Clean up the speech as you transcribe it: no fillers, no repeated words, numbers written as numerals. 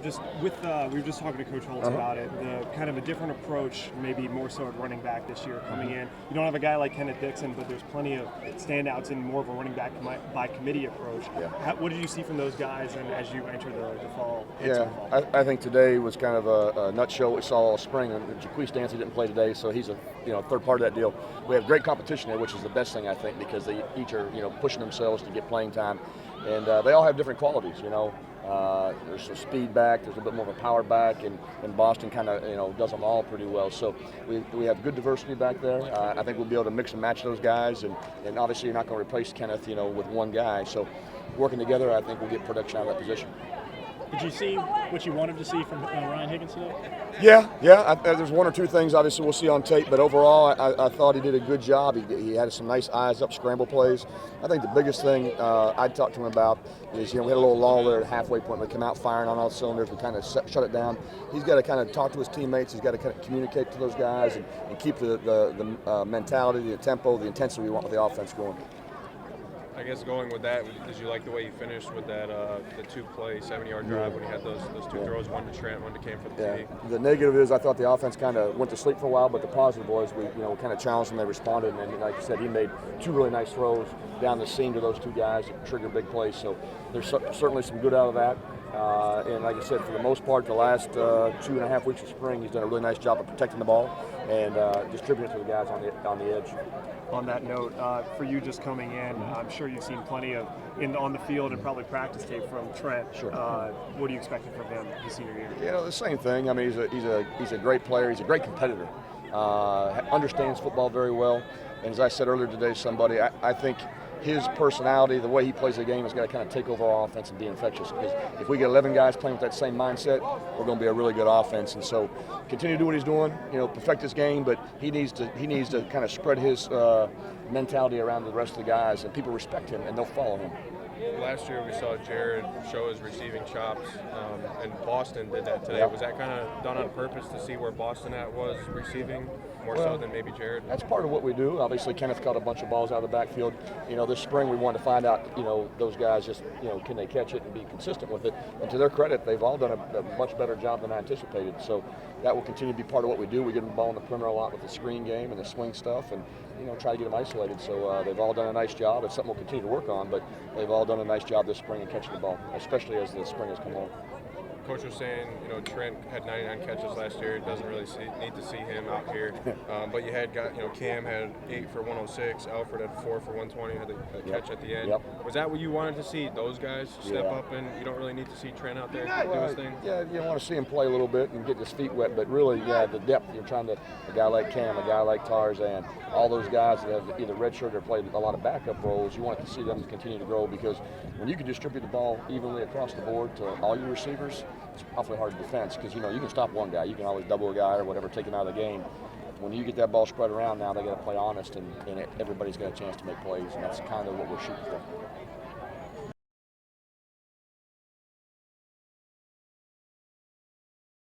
Just with, we were just talking to Coach Holtz about it, the kind of a different approach, maybe more so at running back this year coming in. You don't have a guy like Kenneth Dixon, but there's plenty of standouts in more of a running back by committee approach. Yeah. What did you see from those guys and as you enter the fall? I think today was kind of a nutshell we saw all spring. And Jaquise Dancy didn't play today, so he's a third part of that deal. We have great competition there, which is the best thing I think, because they each are pushing themselves to get playing time, and they all have different qualities. There's some speed back, there's a bit more of a power back, and Boston kind of does them all pretty well. So we have good diversity back there. I think we'll be able to mix and match those guys, and obviously you're not going to replace Kenneth with one guy. So working together, I think we'll get production out of that position. Did you see what you wanted to see from Ryan Higgins today? Yeah. There's one or two things obviously we'll see on tape, but overall I thought he did a good job. He had some nice eyes up scramble plays. I think the biggest thing I talked to him about is we had a little lull there at halfway point. We came out firing on all cylinders. We kind of shut it down. He's got to kind of talk to his teammates. He's got to kind of communicate to those guys and keep the mentality, the tempo, the intensity we want with the offense going. I guess going with that, did you like the way you finished with that the 2-play 70-yard drive when you had those two throws, one to Trent, one to Cam for the TD? The negative is I thought the offense kind of went to sleep for a while, but the positive was we kind of challenged them. They responded, and like you said, he made two really nice throws down the seam to those two guys that triggered big plays. So there's certainly some good out of that. And like I said, for the most part, the last 2.5 weeks of spring, he's done a really nice job of protecting the ball and distributing it to the guys on the edge. On that note, for you just coming in, I'm sure you've seen plenty of on the field and probably practice tape from Trent. Sure. What are you expecting from him his senior year? The same thing. I mean, he's a great player. He's a great competitor. Understands football very well. And as I said earlier today to somebody, I think his personality, the way he plays the game, has got to kind of take over our offense and be infectious. Because if we get 11 guys playing with that same mindset, we're going to be a really good offense. And so, continue to do what he's doing. Perfect his game, but he needs to kind of spread his mentality around the rest of the guys, and people respect him and they'll follow him. Last year we saw Jared show his receiving chops, and Boston did that today. Yeah. Was that kind of done on purpose to see where Boston was receiving more so than maybe Jared? That's part of what we do. Obviously, Kenneth caught a bunch of balls out of the backfield. This spring we wanted to find out, those guys just, can they catch it and be consistent with it? And to their credit, they've all done a much better job than I anticipated. So that will continue to be part of what we do. We get them the ball in the perimeter a lot with the screen game and the swing stuff, and try to get them isolated. So they've all done a nice job. It's something we'll continue to work on, but they've all done a nice job this spring in catching the ball, especially as the spring has come on. Coach was saying, Trent had 99 catches last year. Doesn't really need to see him out here. But you had Cam had 8 for 106. Alfred had 4 for 120. Had a catch at the end. Yep. Was that what you wanted to see? Those guys step up, and you don't really need to see Trent out there do his thing. Yeah, you want to see him play a little bit and get his feet wet. But really, the depth. You're trying to a guy like Cam, a guy like Tarzan, all those guys that have either redshirt or played a lot of backup roles. You want to see them continue to grow, because when you can distribute the ball evenly across the board to all your receivers, it's awfully hard to defense, because you can stop one guy, you can always double a guy or whatever, take him out of the game. When you get that ball spread around, now they got to play honest, and everybody's got a chance to make plays, and that's kind of what we're shooting for.